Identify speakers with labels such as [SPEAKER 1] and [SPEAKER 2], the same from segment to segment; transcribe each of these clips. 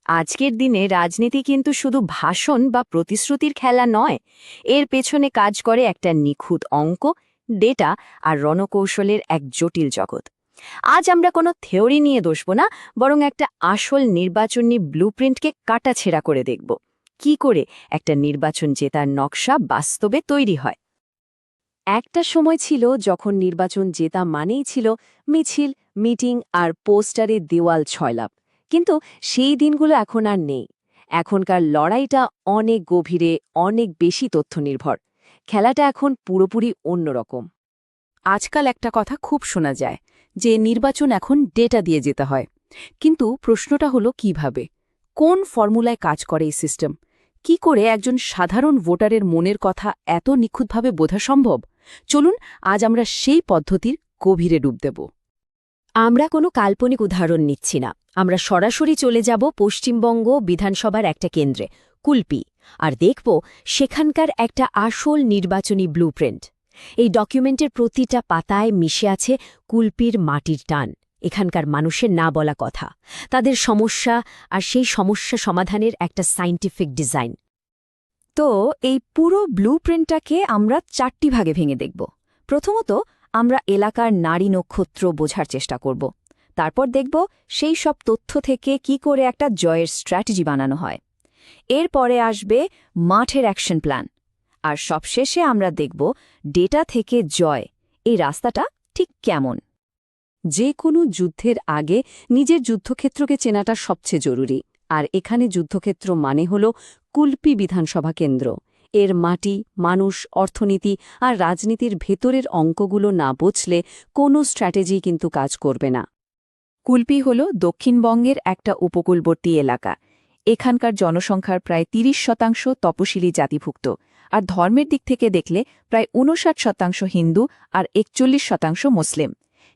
[SPEAKER 1] আজকের দিনে রাজনীতি কিন্তু শুধু ভাষণ বা প্রতিশ্রুতির খেলা নয়, এর পেছনে কাজ করে একটা নিখুঁত অঙ্ক, ডেটা আর রণকৌশলের এক জটিল জগৎ। আজ আমরা কোনো থিওরি নিয়ে বসব না, বরং একটা আসল নির্বাচনী ব্লুপ্রিন্টকে কাটাছেঁড়া করে দেখব কি করে একটা নির্বাচন জেতার নকশা বাস্তবে তৈরি হয়। একটা সময় ছিল যখন নির্বাচন জেতা মানেই ছিল মিছিল, মিটিং আর পোস্টারে দেওয়াল ছয়লাভ। কিন্তু সেই দিনগুলো এখন আর নেই। এখনকার লড়াইটা অনেক গভীরে, অনেক বেশি তথ্য নির্ভর। খেলাটা এখন পুরোপুরি অন্যরকম।
[SPEAKER 2] আজকাল একটা কথা খুব শোনা যায় যে নির্বাচন এখন ডেটা দিয়ে যেতে হয়। কিন্তু প্রশ্নটা হলো কিভাবে, কোন ফর্মুলায় কাজ করে এই সিস্টেম? কি করে একজন সাধারণ ভোটারের মনের কথা এত নিখুঁতভাবে বোঝা সম্ভব? চলুন আজ আমরা সেই পদ্ধতির গভীরে ডুব দেব।
[SPEAKER 1] আমরা কোনো কাল্পনিক উদাহরণ নিচ্ছি না, আমরা সরাসরি চলে যাব পশ্চিমবঙ্গ বিধানসভার একটা কেন্দ্রে, কুলপি, আর দেখব সেখানকার একটা আসল নির্বাচনী ব্লুপ্রিন্ট। এই ডকুমেন্টের প্রতিটা পাতায় মিশে আছে কুলপির মাটির টান, এখানকার মানুষের না বলা কথা, তাদের সমস্যা আর সেই সমস্যা সমাধানের একটা সায়েন্টিফিক ডিজাইন। তো এই পুরো ব্লুপ্রিন্টটাকে আমরা 4টি ভাগে ভেঙে দেখব। প্রথমত, আমরা এলাকার নারী নক্ষত্র বোঝার চেষ্টা করব। তারপর দেখব সেই সব তথ্য থেকে কি করে একটা জয়ের স্ট্র্যাটেজি বানানো হয়। এরপরে আসবে মাঠের অ্যাকশন প্ল্যান। আর সবশেষে আমরা দেখব ডেটা থেকে জয়, এই রাস্তাটা ঠিক কেমন।
[SPEAKER 2] যে কোনো যুদ্ধের আগে নিজের যুদ্ধক্ষেত্রকে চেনাটা সবচেয়ে জরুরি। আর এখানে যুদ্ধক্ষেত্র মানে হল কুলপি বিধানসভা কেন্দ্র। এর মাটি, মানুষ, অর্থনীতি আর রাজনীতির ভেতরের অঙ্কগুলো না বুঝলে কোনো স্ট্র্যাটেজি কিন্তু কাজ করবে না। কুলপি হল দক্ষিণবঙ্গের একটা উপকূলবর্তী এলাকা। এখানকার জনসংখ্যার প্রায় ৩০% তপশিলি জাতিভুক্ত, আর ধর্মের দিক থেকে দেখলে প্রায় ৫৯% হিন্দু আর ৪১% মুসলিম।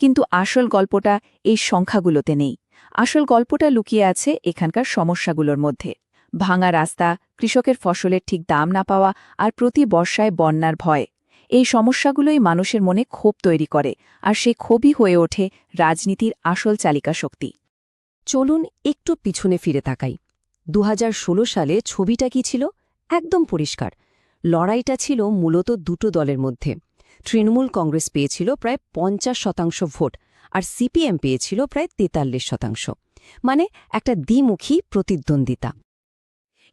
[SPEAKER 2] কিন্তু আসল গল্পটা এই সংখ্যাগুলোতে নেই। আসল গল্পটা লুকিয়ে আছে এখানকার সমস্যাগুলোর মধ্যে: ভাঙা রাস্তা, কৃষকের ফসলের ঠিক দাম না পাওয়া আর প্রতি বর্ষায় বন্যার ভয়। এই সমস্যাগুলোই মানুষের মনে ক্ষোভ তৈরি করে, আর সেই ক্ষোভই হয়ে ওঠে রাজনীতির আসল চালিকা শক্তি।
[SPEAKER 1] চলুন একটু পিছনে ফিরে তাকাই। ২০১৬ সালে ছবিটা কি ছিল? একদম পরিষ্কার। লড়াইটা ছিল মূলত দুটো দলের মধ্যে। তৃণমূল কংগ্রেস পেয়েছিল প্রায় ৫০% ভোট, আর সিপিএম পেয়েছিল প্রায় ৪৩%। মানে একটা দ্বিমুখী প্রতিদ্বন্দ্বিতা।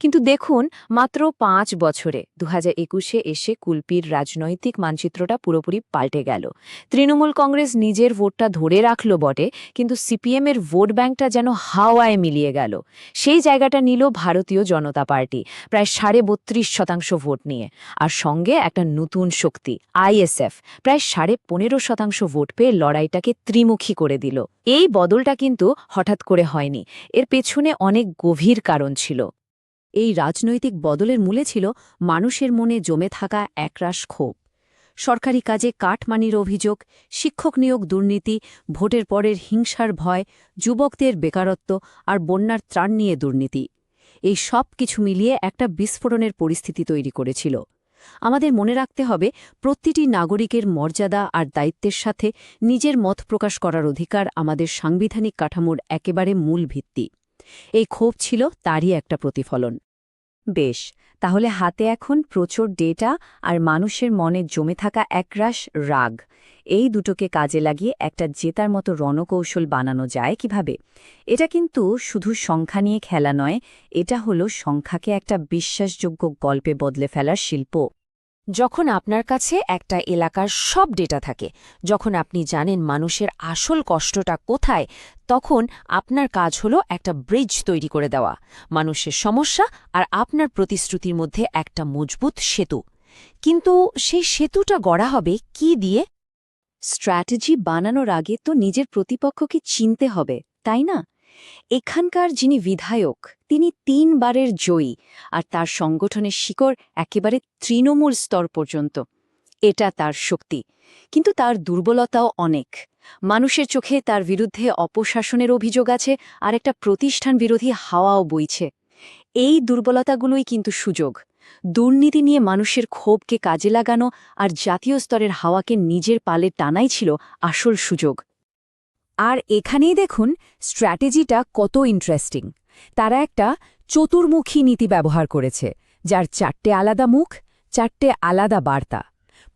[SPEAKER 1] কিন্তু দেখুন, মাত্র ৫ বছরে ২০২১-এ এসে কুলপির রাজনৈতিক মানচিত্রটা পুরোপুরি পাল্টে গেল। তৃণমূল কংগ্রেস নিজের ভোটটা ধরে রাখল বটে, কিন্তু সিপিএমের ভোট ব্যাংকটা যেন হাওয়ায় মিলিয়ে গেল। সেই জায়গাটা নিল ভারতীয় জনতা পার্টি, প্রায় ৩২.৫% ভোট নিয়ে। আর সঙ্গে একটা নতুন শক্তি, আইএসএফ, প্রায় ১৫.৫% ভোট পেয়ে লড়াইটাকে ত্রিমুখী করে দিল। এই বদলটা কিন্তু হঠাৎ করে হয়নি, এর পেছনে অনেক গভীর কারণ ছিল। এই রাজনৈতিক বদলের মূলে ছিল মানুষের মনে জমে থাকা একরাশ ক্ষোভ। সরকারি কাজে কাটমানির অভিযোগ, শিক্ষক নিয়োগ দুর্নীতি, ভোটের পরের হিংসার ভয়, যুবকদের বেকারত্ব আর বন্যার ত্রাণ নিয়ে দুর্নীতি। এই সব কিছু মিলিয়ে একটা বিস্ফোরণের পরিস্থিতি তৈরি করেছিল। আমাদের মনে রাখতে হবে, প্রতিটি নাগরিকের মর্যাদা আর দায়িত্বের সাথে নিজের মত প্রকাশ করার অধিকার আমাদের সাংবিধানিক কাঠামোর একেবারে মূল ভিত্তি। এই ক্ষোভ ছিল তারই একটা প্রতিফলন। বেশ, তাহলে হাতে এখন প্রচুর ডেটা আর মানুষের মনে জমে থাকা একরাশ রাগ, এই দুটোকে কাজে লাগিয়ে একটা জেতার মতো রণকৌশল বানানো যায় কিভাবে? এটা কিন্তু শুধু সংখ্যা নিয়ে খেলা নয়, এটা হলো সংখ্যাকে একটা বিশ্বাসযোগ্য গল্পে বদলে ফেলার শিল্প। যখন আপনার কাছে একটা এলাকার সব ডেটা থাকে, যখন আপনি জানেন মানুষের আসল কষ্টটা কোথায়, তখন আপনার কাজ হলো একটা ব্রিজ তৈরি করে দেওয়া, মানুষের সমস্যা আর আপনার প্রতিশ্রুতির মধ্যে একটা মজবুত সেতু। কিন্তু সেই সেতুটা গড়া হবে কি দিয়ে? স্ট্র্যাটেজি বানানোর আগে তো নিজের প্রতিপক্ষকে চিনতে হবে, তাই না? এখানকার যিনি বিধায়ক, তিনি ৩ বারের জয়ী, আর তার সংগঠনের শিকড় একেবারে তৃণমূল স্তর পর্যন্ত। এটা তার শক্তি, কিন্তু তার দুর্বলতাও অনেক। মানুষের চোখে তার বিরুদ্ধে অপশাসনের অভিযোগ আছে, আর একটা প্রতিষ্ঠান বিরোধী হাওয়াও বইছে। এই দুর্বলতাগুলোই কিন্তু সুযোগ। দুর্নীতি নিয়ে মানুষের ক্ষোভকে কাজে লাগানো আর জাতীয় স্তরের হাওয়াকে নিজের পালে টানাই ছিল আসল সুযোগ। আর এখানেই দেখুন স্ট্র্যাটেজিটা কত ইন্টারেস্টিং।
[SPEAKER 2] তারা একটা চতুর্মুখী নীতি ব্যবহার করেছে, যার 4টে আলাদা মুখ, 4টে আলাদা বার্তা।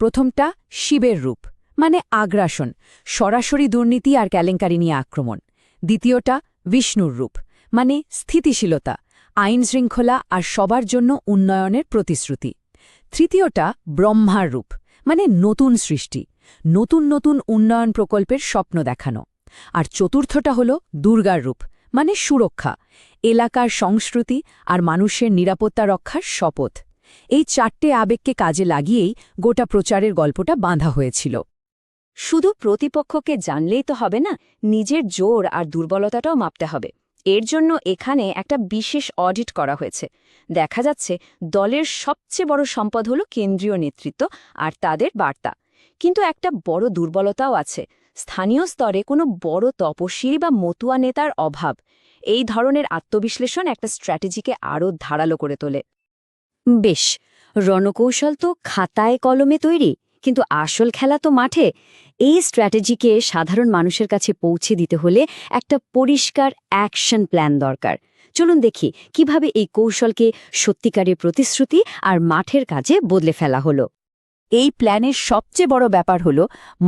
[SPEAKER 2] প্রথমটা শিবের রূপ, মানে আগ্রাসন, সরাসরি দুর্নীতি আর কেলেঙ্কারি নিয়ে আক্রমণ। দ্বিতীয়টা বিষ্ণুর রূপ, মানে স্থিতিশীলতা, আইন শৃঙ্খলা আর সবার জন্য উন্নয়নের প্রতিশ্রুতি। তৃতীয়টা ব্রহ্মার রূপ, মানে নতুন সৃষ্টি, নতুন নতুন উন্নয়ন প্রকল্পের স্বপ্ন দেখানো। আর চতুর্থটা হল দুর্গার রূপ, মানে সুরক্ষা, এলাকার সংস্কৃতি আর মানুষের নিরাপত্তা রক্ষার শপথ। এই 4টে আবেগকে কাজে লাগিয়েই গোটা প্রচারের গল্পটা বাঁধা হয়েছিল। শুধু প্রতিপক্ষকে জানলেই তো হবে না, নিজের জোর আর দুর্বলতাটাও মাপতে হবে। এর জন্য এখানে একটা বিশেষ অডিট করা হয়েছে। দেখা যাচ্ছে দলের সবচেয়ে বড় সম্পদ হল কেন্দ্রীয় নেতৃত্ব আর তাদের বার্তা। কিন্তু একটা বড় দুর্বলতাও আছে, স্থানীয় স্তরে কোনো বড় তপশিলি বা মতুয়া নেতার অভাব। এই ধরনের আত্মবিশ্লেষণ একটা স্ট্র্যাটেজিকে আরও ধারালো করে তোলে। বেশ, রণকৌশল তো খাতায় কলমে তৈরি, কিন্তু আসল খেলা তো মাঠে। এই স্ট্র্যাটেজিকে সাধারণ মানুষের কাছে পৌঁছে দিতে হলে একটা পরিষ্কার অ্যাকশন প্ল্যান দরকার। চলুন দেখি কিভাবে এই কৌশলকে সত্যিকারের প্রতিশ্রুতি আর মাঠের কাজে বদলে ফেলা হলো। এই প্ল্যানের সবচেয়ে বড় ব্যাপার হল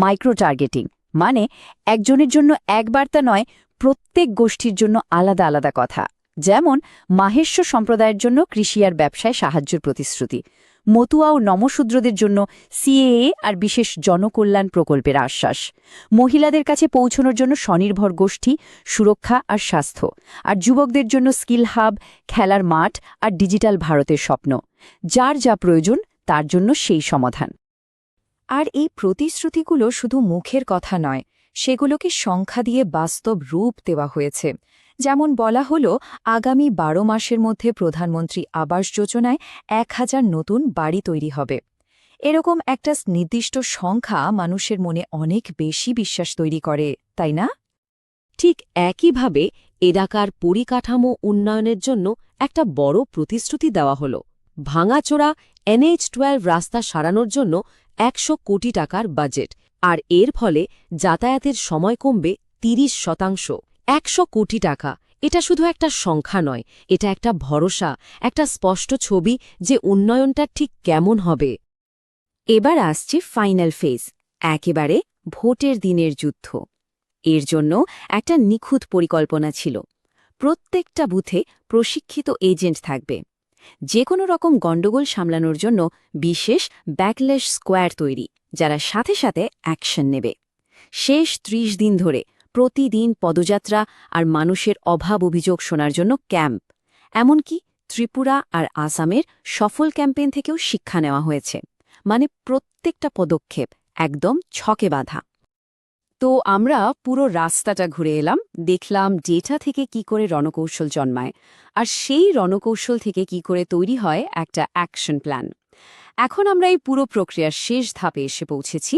[SPEAKER 2] মাইক্রো টার্গেটিং, মানে একজনের জন্য এক বার্তা নয়, প্রত্যেক গোষ্ঠীর জন্য আলাদা আলাদা কথা। যেমন মাহেশ্ব সম্প্রদায়ের জন্য কৃষি আর ব্যবসায় সাহায্যের প্রতিশ্রুতি, মতুয়া ও নমশূদ্রদের জন্য সিএএ আর বিশেষ জনকল্যাণ প্রকল্পের আশ্বাস, মহিলাদের কাছে পৌঁছানোর জন্য স্বনির্ভর গোষ্ঠী, সুরক্ষা আর স্বাস্থ্য, আর যুবকদের জন্য স্কিল হাব, খেলার মাঠ আর ডিজিটাল ভারতের স্বপ্ন। যার যা প্রয়োজন তার জন্য সেই সমাধান। আর এই প্রতিশ্রুতিগুলো শুধু মুখের কথা নয়, সেগুলোকে সংখ্যা দিয়ে বাস্তব রূপ দেওয়া হয়েছে। যেমন বলা হলো, আগামী 12 মাসের মধ্যে প্রধানমন্ত্রী আবাস যোজনায় 1000 নতুন বাড়ি তৈরি হবে। এরকম একটা নির্দিষ্ট সংখ্যা মানুষের মনে অনেক বেশি বিশ্বাস তৈরি করে, তাই না?
[SPEAKER 1] ঠিক একইভাবে এলাকার পরিকাঠামো উন্নয়নের জন্য একটা বড় প্রতিশ্রুতি দেওয়া হল। ভাঙাচোরা NH-12 রাস্তা সারানোর জন্য 100 কোটি টাকার বাজেট, আর এর ফলে যাতায়াতের সময় কমবে 30%। 100 কোটি টাকা, এটা শুধু একটা সংখ্যা নয়, এটা একটা ভরসা, একটা স্পষ্ট ছবি যে উন্নয়নটা ঠিক কেমন হবে। এবার আসছে ফাইনাল ফেজ, একেবারে ভোটের দিনের যুদ্ধ। এর জন্য একটা নিখুঁত পরিকল্পনা ছিল। প্রত্যেকটা বুথে প্রশিক্ষিত এজেন্ট থাকবে। যে কোনো রকম গণ্ডগোল সামলানোর জন্য বিশেষ ব্যাকলেশ স্কোয়াড তৈরি, যারা সাথে সাথে অ্যাকশন নেবে। শেষ 30 দিন ধরে প্রতিদিন পদযাত্রা আর মানুষের অভাব অভিযোগ শোনার জন্য ক্যাম্প। এমনকি ত্রিপুরা আর আসামের সফল ক্যাম্পেইন থেকেও শিক্ষা নেওয়া হয়েছে, মানে প্রত্যেকটা পদক্ষেপ একদম ছকে বাঁধা। তো আমরা পুরো রাস্তাটা ঘুরে এলাম, দেখলাম ডেটা থেকে কি করে রণকৌশল জন্মায়, আর সেই রণকৌশল থেকে কি করে তৈরি হয় একটা অ্যাকশন প্ল্যান। এখন আমরা এই পুরো প্রক্রিয়ার শেষ ধাপে এসে পৌঁছেছি।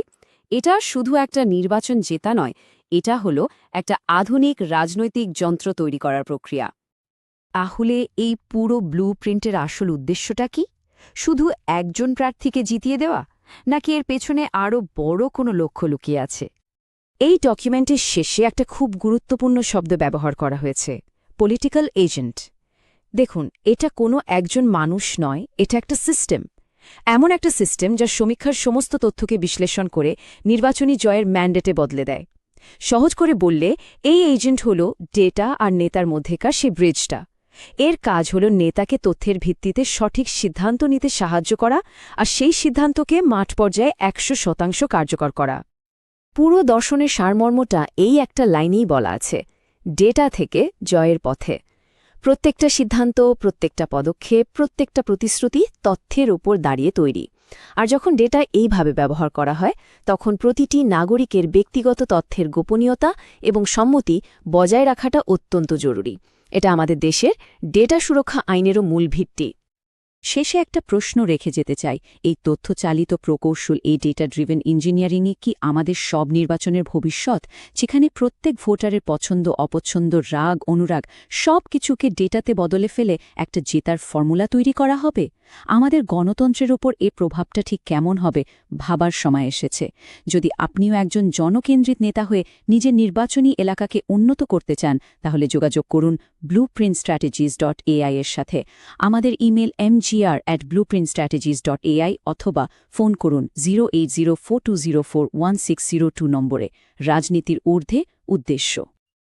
[SPEAKER 1] এটা শুধু একটা নির্বাচন জেতা নয়, এটা হলো একটা আধুনিক রাজনৈতিক যন্ত্র তৈরি করার প্রক্রিয়া। তাহলে এই পুরো ব্লু প্রিন্টের আসল উদ্দেশ্যটা কি? শুধু একজন প্রার্থীকে জিতিয়ে দেওয়া, নাকি এর পেছনে আরও বড় কোনো লক্ষ্য লুকিয়ে আছে? এই ডকুমেন্টের শেষে একটা খুব গুরুত্বপূর্ণ শব্দ ব্যবহার করা হয়েছে, পলিটিক্যাল এজেন্ট। দেখুন, এটা কোনো একজন মানুষ নয়, এটা একটা সিস্টেম। এমন একটা সিস্টেম যা সমীক্ষার সমস্ত তথ্যকে বিশ্লেষণ করে নির্বাচনী জয়ের ম্যান্ডেটে বদলে দেয়। সহজ করে বললে, এই এজেন্ট হল ডেটা আর নেতার মধ্যেকার সেই ব্রিজটা। এর কাজ হল নেতাকে তথ্যের ভিত্তিতে সঠিক সিদ্ধান্ত নিতে সাহায্য করা আর সেই সিদ্ধান্তকে মাঠ পর্যায়ে 100% কার্যকর করা। পুরো দর্শনের সারমর্মটা এই একটা লাইনেই বলা আছে, ডেটা থেকে জয়ের পথে। প্রত্যেকটা সিদ্ধান্ত, প্রত্যেকটা পদক্ষেপ, প্রত্যেকটা প্রতিশ্রুতি তথ্যের উপর দাঁড়িয়ে তৈরি। আর যখন ডেটা এইভাবে ব্যবহার করা হয়, তখন প্রতিটি নাগরিকের ব্যক্তিগত তথ্যের গোপনীয়তা এবং সম্মতি বজায় রাখাটা অত্যন্ত জরুরি। এটা আমাদের দেশের ডেটা সুরক্ষা আইনেরও মূল ভিত্তি। শেষে একটা প্রশ্ন রেখে যেতে চাই, এই তথ্যচালিত প্রকৌশল, এই ডেটা ড্রিভেন ইঞ্জিনিয়ারিংয়ে কি আমাদের সব নির্বাচনের ভবিষ্যৎ, যেখানে প্রত্যেক ভোটারের পছন্দ অপছন্দ, রাগ অনুরাগ সব কিছুকে ডেটাতে বদলে ফেলে একটা জেতার ফর্মুলা তৈরি করা হবে? আমাদের গণতন্ত্রের ওপর এ প্রভাবটা ঠিক কেমন হবে ভাবার সময় এসেছে। যদি আপনিও একজন জনকেন্দ্রিত নেতা হয়ে নিজের নির্বাচনী এলাকাকে উন্নত করতে চান, তাহলে যোগাযোগ করুন
[SPEAKER 2] blueprintstrategies.ai এর সাথে, আমাদের ইমেল mgr@blueprintstrategies.ai অথবা ফোন করুন 08042041602 নম্বরে। রাজনীতির ঊর্ধ্বে উদ্দেশ্য।